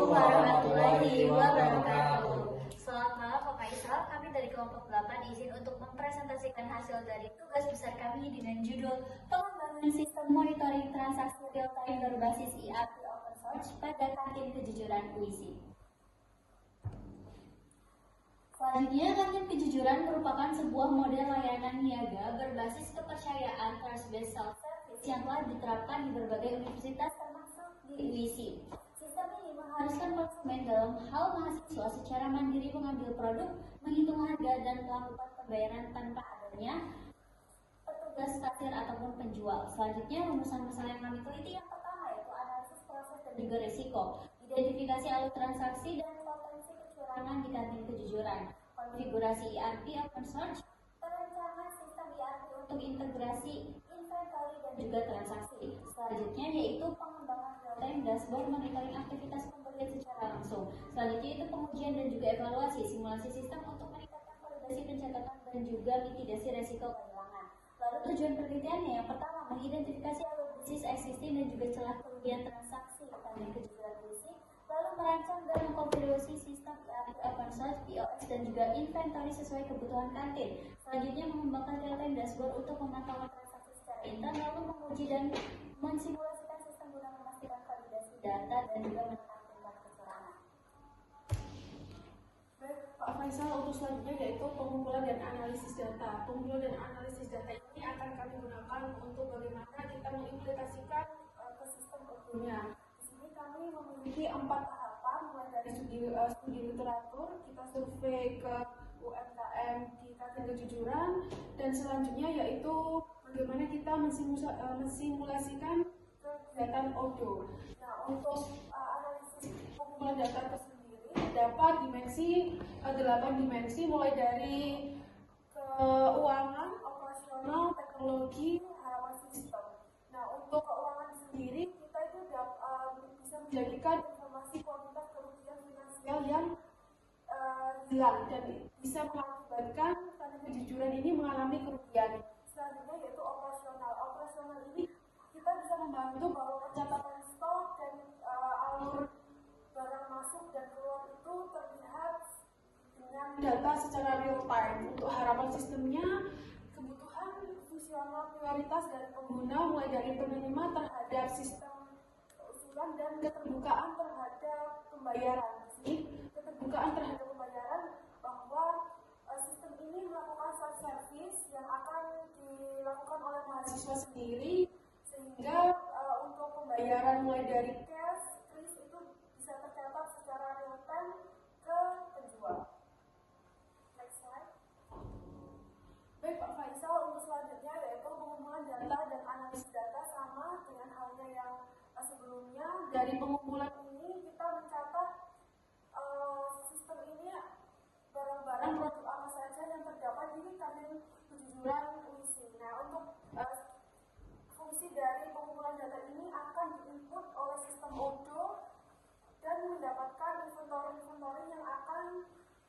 warahmatullahi wabarakatuh. Selamat malam Bapak Isal, kami dari kelompok 8 izin untuk mempresentasikan hasil dari tugas besar kami dengan judul Pengembangan Sistem Monitoring Transaksi Real Time berbasis ERP Open Source pada Kantin Kejujuran UISI. Selanjutnya, Kantin Kejujuran merupakan sebuah model layanan niaga berbasis kepercayaan trust-based self-service yang telah diterapkan di berbagai universitas termasuk di UISI. Sistem ini mengharuskan konsumen dalam hal mahasiswa secara mandiri mengambil produk, menghitung harga, dan melakukan pembayaran tanpa adanya petugas kasir ataupun penjual. Selanjutnya, rumusan masalah yang kami teliti yang pertama yaitu analisis proses dan juga risiko, identifikasi alur transaksi dan potensi kecurangan di kantin kejujuran, konfigurasi ERP open source, perencanaan sistem ERP untuk integrasi inventory dan juga transaksi. Selanjutnya yaitu pengembangan real-time dashboard monitoring aktivitas pembelian secara langsung. Selanjutnya itu pengujian dan juga evaluasi simulasi sistem untuk meningkatkan validasi pencatatan dan juga mitigasi resiko kehilangan. Lalu tujuan penelitiannya yang pertama mengidentifikasi alur bisnis existing dan juga celah kerugian transaksi kantin kejujuran UISI. Lalu merancang dan mengkonfigurasi sistem ERP open source, POS, dan juga inventory sesuai kebutuhan kantin. Selanjutnya mengembangkan real-time dashboard untuk memantau transaksi secara intern, lalu menguji dan mensimulasikan sistem guna memastikan validasi data dan juga menekan tingkat kecurangan. Baik, Pak Faisal, untuk selanjutnya yaitu pengumpulan dan analisis data. Pengumpulan dan analisis data ini akan kami gunakan untuk bagaimana kita mengimplementasikan ke sistem Odoo-nya. Kami memiliki 4 tahapan, mulai dari studi literatur, kita survei ke UMKM di Kantin Kejujuran, dan selanjutnya yaitu bagaimana kita mensimulasikan kegiatan Odoo. Nah, untuk analisis pengumpulan data itu sendiri dapat dimensi 8 dimensi, mulai dari keuangan, operasional, teknologi, harapan sistem. Nah, untuk keuangan sendiri kita itu bisa menjadikan informasi kuantitas kerugian finansial yang hilang dan bisa mengakibatkan kantin kejujuran ini mengalami kerugian. Selanjutnya yaitu operasional. Operasional ini kita bisa membantu bahwa pencatatan stok dan alur barang masuk dan keluar itu terlihat dengan data secara real time. Untuk harapan sistemnya, kebutuhan fungsional prioritas dari pengguna mulai dari penerima terhadap sistem usulan dan keterbukaan terhadap pembayaran. Jadi keterbukaan terhadap pembayaran bahwa sistem ini melakukan self-service yang akan dilakukan oleh mahasiswa sendiri, sehingga untuk pembayaran mulai dari cash, kris itu bisa tercatat secara real time ke penjual. Next slide. Baik Pak Faisal, untuk selanjutnya yaitu pengumpulan data dan analisis data sama dengan halnya yang sebelumnya. Dari pengumpulan ini kita mencatat sistem ini barang-barang produk apa saja yang terdapat di kantin kejujuran UISI. Nah, untuk fungsi dari pengumpulan data ini akan diinput oleh sistem Odoo dan mendapatkan inventory yang akan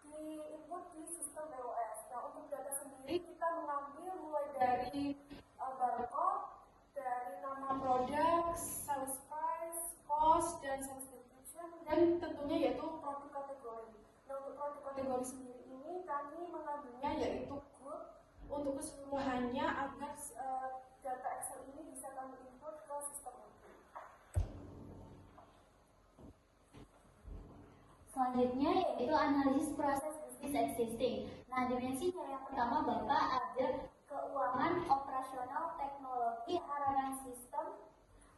diinput di sistem POS. Nah, untuk data sendiri kita mengambil mulai dari barcode, dari nama produk, sales price, cost, dan sales description, dan tentunya yaitu produk kategori. Nah, untuk produk kategori sendiri ini kami mengambilnya yaitu good untuk keseluruhannya agar data Excel ini bisa kami input ke sistem ini. Selanjutnya yaitu analisis proses bisnis existing. Nah, dimensinya yang pertama Bapak ada keuangan, operasional, teknologi, harapan sistem.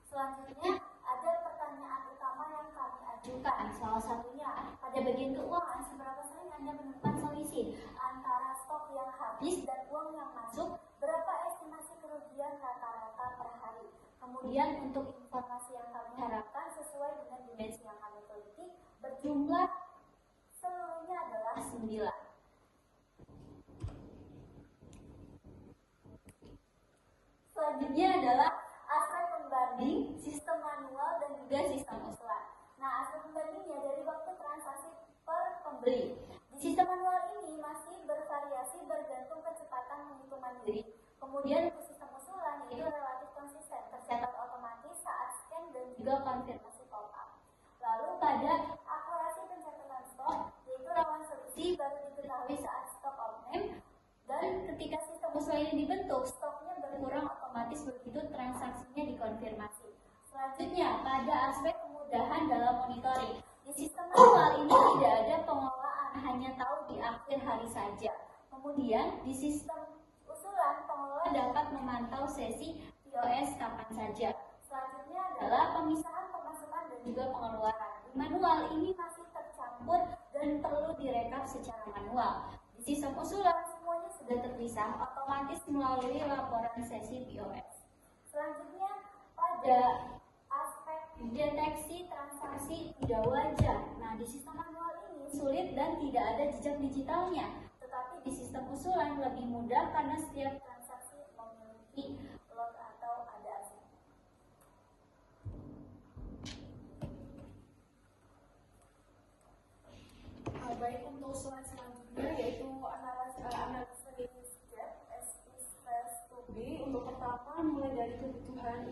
Selanjutnya ada pertanyaan utama yang kami ajukan. Salah satunya pada bagian keuangan, seberapa sering Anda menemukan selisih antara stok yang habis dan uang yang masuk, berapa estimasi kerugian rata-rata per hari. Kemudian untuk informasi yang kami harapkan sesuai dengan dimensi yang kami teliti, berjumlah seluruhnya adalah 9. Selanjutnya adalah aspek pembanding, sistem manual, dan juga sistem usulan. Nah, aspek pembandingnya dari waktu transaksi per pembeli. Di sistem manual ini masih bervariasi bergantung kecepatan menghitung mandiri. Kemudian untuk sistem usulan itu relatif konsisten, tercatat otomatis saat scan dan juga konfirmasi top up. Lalu pada otomatis begitu transaksinya dikonfirmasi. Selanjutnya, pada aspek kemudahan dalam monitoring. Di sistem manual ini tidak ada pengelolaan, hanya tahu di akhir hari saja. Kemudian, di sistem usulan, pengelola dapat memantau sesi POS kapan saja. Selanjutnya adalah pemisahan pemasukan dan juga pengeluaran. Di manual ini masih tercampur dan perlu direkap secara manual. Di sistem usulan, semuanya sudah terpisah, otomatis melalui laporan sesi POS. Selanjutnya, pada aspek deteksi transaksi tidak wajar. Nah, di sistem manual ini sulit dan tidak ada jejak digitalnya. Tetapi di sistem usulan lebih mudah karena setiap transaksi memiliki log atau ada aset. Baik, untuk slide selanjutnya yaitu analisa gap as is has to be. Untuk pertama, mulai dari kebutuhan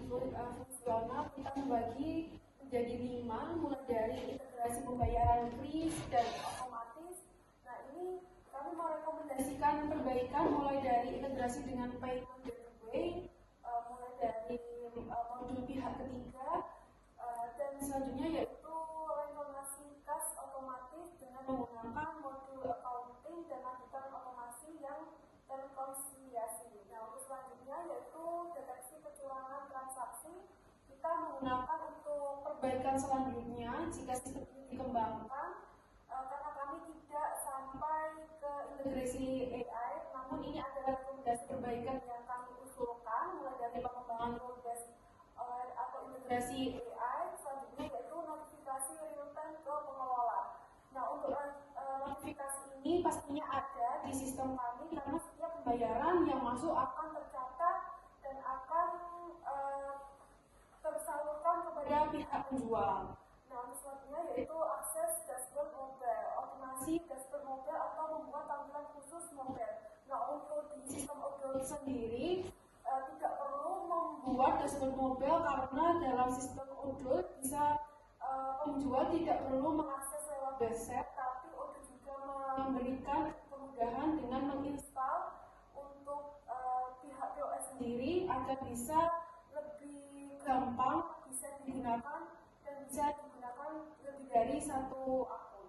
fungsional kita membagi menjadi 5, mulai dari integrasi pembayaran kris dan otomatis. Nah, ini kami merekomendasikan perbaikan mulai dari integrasi dengan payment gateway, mulai dari modul pihak ketiga, dan selanjutnya yaitu reklamasi kas otomatis dengan menggunakan modul accounting dan lanjutan otomasi yang terkonsiliasi. Nah, untuk selanjutnya yaitu deteksi kecurangan transaksi. Kita menggunakan untuk perbaikan selanjutnya jika sistem ini dikembangkan, karena kami tidak sampai ke integrasi AI, namun ini adalah rekomendasi perbaikan yang kami usulkan mulai dari pengembangan role based atau integrasi AI. Selanjutnya yaitu notifikasi real time ke pengelola. Nah, untuk notifikasi ini pastinya ada di sistem kami karena setiap pembayaran yang masuk akan tercatat dan akan tersalurkan kepada pihak penjual. Nah, untuk selanjutnya yaitu akses dashboard mobile, otomasi dashboard mobile atau membuat tampilan khusus mobile. Nah, untuk di sistem Odoo sendiri tidak perlu membuat dashboard mobile karena dalam sistem Odoo bisa penjual tidak perlu mengakses lewat website, tapi Odoo juga memberikan kemudahan dengan menginstal untuk pihak POS sendiri agar bisa lebih gampang bisa digunakan dan bisa digunakan lebih dari satu akun.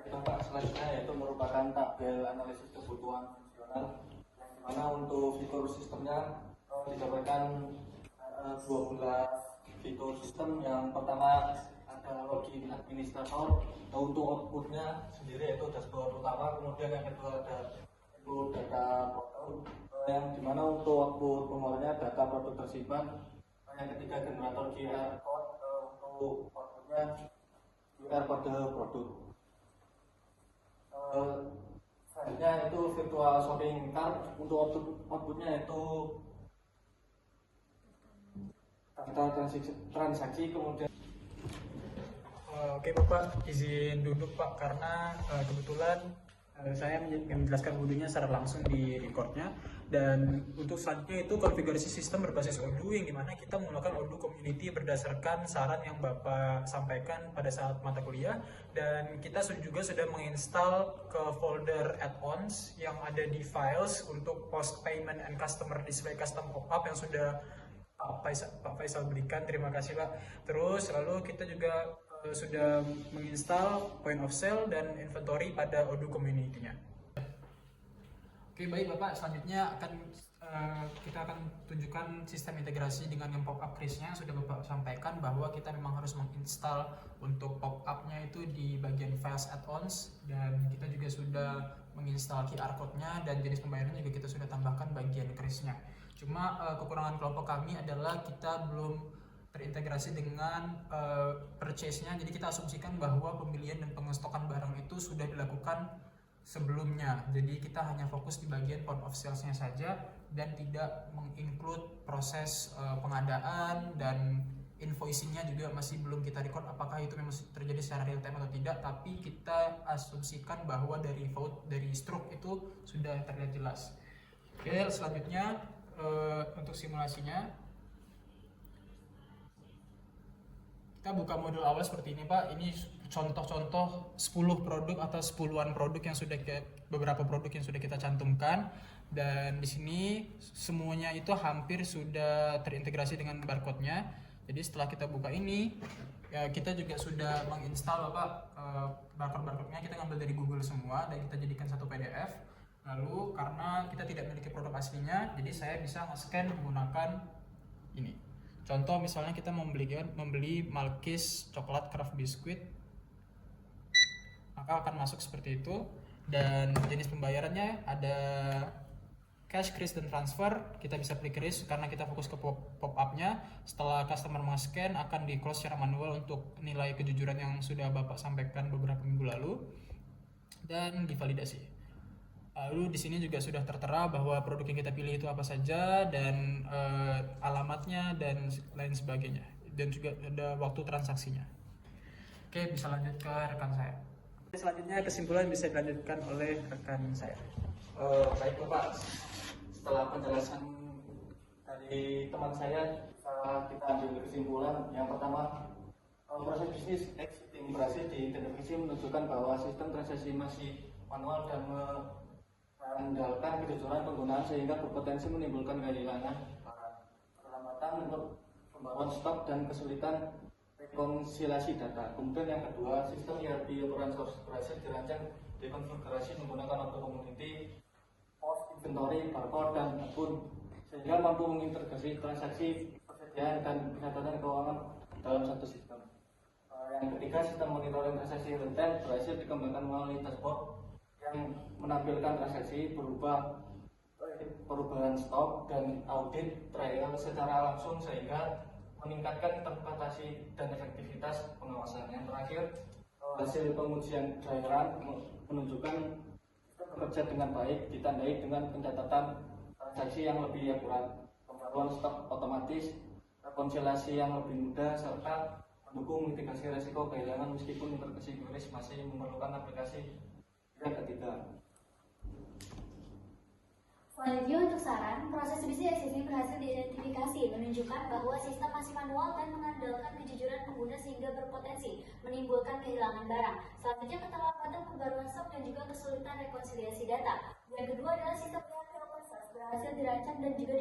Bapak, selanjutnya yaitu merupakan tabel analisis kebutuhan fungsional yang dimana untuk fitur sistemnya didapatkan 12 fitur sistem. Yang pertama ada login administrator, untuk outputnya sendiri yaitu dashboard utama. Kemudian yang kedua ada input data portal, yang dimana untuk output pemornya data produk tersimpan. Yang ketiga generator QR code, untuk outputnya QR kode produk. Selanjutnya itu virtual shopping cart, untuk outputnya itu data transaksi. Kemudian Oke Bapak, izin duduk Pak karena kebetulan saya menjelaskan Odoo-nya secara langsung di recordnya. Dan untuk selanjutnya itu konfigurasi sistem berbasis Odoo, yang dimana kita menggunakan Odoo Community berdasarkan saran yang Bapak sampaikan pada saat mata kuliah. Dan kita juga sudah menginstal ke folder add-ons yang ada di files untuk post payment and customer display custom pop-up yang sudah Pak Faisal berikan. Terima kasih Pak. Terus lalu kita juga sudah menginstal point of sale dan inventory pada Odoo Community-nya. Oke, baik Bapak, selanjutnya kita akan tunjukkan sistem integrasi dengan yang pop-up kris-nya. Sudah Bapak sampaikan bahwa kita memang harus menginstal untuk pop-up-nya itu di bagian files add-ons, dan kita juga sudah menginstal QR code-nya, dan jenis pembayaran juga kita sudah tambahkan bagian kris-nya. Cuma kekurangan kelompok kami adalah kita belum terintegrasi dengan purchase-nya. Jadi kita asumsikan bahwa pembelian dan pengestokan barang itu sudah dilakukan sebelumnya. Jadi kita hanya fokus di bagian point of sales-nya saja dan tidak menginclude proses pengadaan, dan invoicing-nya juga masih belum kita record apakah itu memang terjadi secara real time atau tidak, tapi kita asumsikan bahwa dari stroke itu sudah terlihat jelas. Oke, selanjutnya untuk simulasinya kita kita buka modul awal seperti ini Pak. Ini contoh-contoh 10 produk atau 10-an produk yang sudah beberapa produk yang sudah kita cantumkan, dan di sini semuanya itu hampir sudah terintegrasi dengan barcode-nya. Jadi setelah kita buka ini, ya kita juga sudah menginstal Bapak barcode-barcode-nya, kita ngambil dari Google semua dan kita jadikan satu PDF. Lalu karena kita tidak memiliki produk aslinya, jadi saya bisa nge-scan menggunakan ini. Contoh misalnya kita membeli Malkis coklat craft biscuit, maka akan masuk seperti itu. Dan jenis pembayarannya ada cash, kris, dan transfer. Kita bisa pilih kris karena kita fokus ke pop-up-nya. Setelah customer men-scan, akan di-close secara manual untuk nilai kejujuran yang sudah Bapak sampaikan beberapa minggu lalu, dan divalidasi. Lalu di sini juga sudah tertera bahwa produk yang kita pilih itu apa saja, dan alamatnya dan lain sebagainya, dan juga ada waktu transaksinya. Oke, bisa lanjut ke rekan saya. Selanjutnya kesimpulan bisa dilanjutkan oleh rekan saya. Baik Bapak, setelah penjelasan dari teman saya, kita ambil kesimpulan. Yang pertama, proses bisnis exiting berhasil diidentifikasi menunjukkan bahwa sistem transaksi masih manual dan mengandalkan kejujuran penggunaan sehingga berpotensi menimbulkan kehilangan barang, keterlambatan untuk pembaruan stok, dan kesulitan rekonsiliasi data. Kemudian yang kedua, sistem ERP Operation Source berhasil dirancang dikonfigurasi menggunakan auto community, post inventory, barcode, dan akun, sehingga mampu mengintegrasi transaksi, persediaan, dan pencatatan keuangan dalam satu sistem. Yang ketiga, sistem monitoring transaksi real time berhasil dikembangkan melalui dashboard yang menampilkan transaksi perubahan stok dan audit trial secara langsung sehingga meningkatkan interpretasi dan efektivitas pengawasan. Yang terakhir, hasil pengujian dry run menunjukkan bekerja dengan baik, ditandai dengan pencatatan transaksi yang lebih akurat, pembaruan stok otomatis, rekonsiliasi yang lebih mudah, serta mendukung mitigasi risiko kehilangan meskipun integrasi QRIS masih memerlukan aplikasi yang ketiga. Selanjutnya untuk saran, proses bisnis ini berhasil diidentifikasi, menunjukkan bahwa sistem masih manual dan mengandalkan kejujuran pengguna sehingga berpotensi menimbulkan kehilangan barang. Selanjutnya keterlambatan pembaruan stok dan juga kesulitan rekonsiliasi data. Yang kedua adalah sistem ERP open source berhasil dirancang dan juga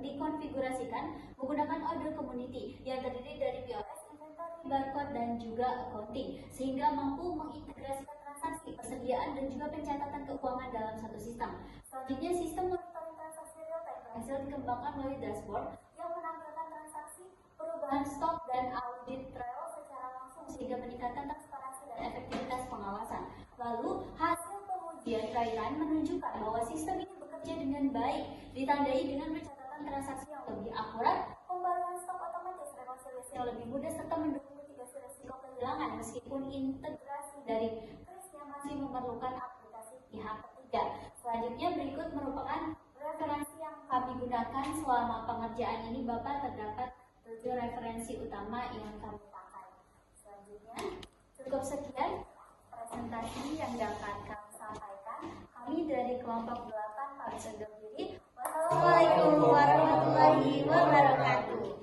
dikonfigurasikan menggunakan order community yang terdiri dari POS, inventory, barcode, dan juga accounting, sehingga mampu mengintegrasikan transaksi, persediaan, dan juga pencatatan keuangan dalam satu sistem. Selanjutnya, sistem monitoring transaksi real time berhasil dikembangkan melalui dashboard yang menampilkan transaksi, perubahan stok, dan audit trial secara langsung sehingga meningkatkan transparansi dan efektivitas pengawasan. Lalu, hasil pengujian dry run menunjukkan bahwa sistem ini bekerja dengan baik, ditandai dengan pencatatan transaksi yang lebih akurat, pembaruan stok otomatis, rekonsiliasi yang lebih mudah, serta mendukung mitigasi risiko kehilangan meskipun integrasi dari QRIS-nya masih memerlukan aplikasi pihak ketiga. Selanjutnya berikut merupakan referensi yang kami gunakan selama pengerjaan ini. Bapak, terdapat 7 referensi utama yang kami pakai. Selanjutnya, cukup sekian presentasi yang dapat kami sampaikan. Kami dari kelompok 8 pamit undur diri. Wassalamualaikum warahmatullahi wabarakatuh.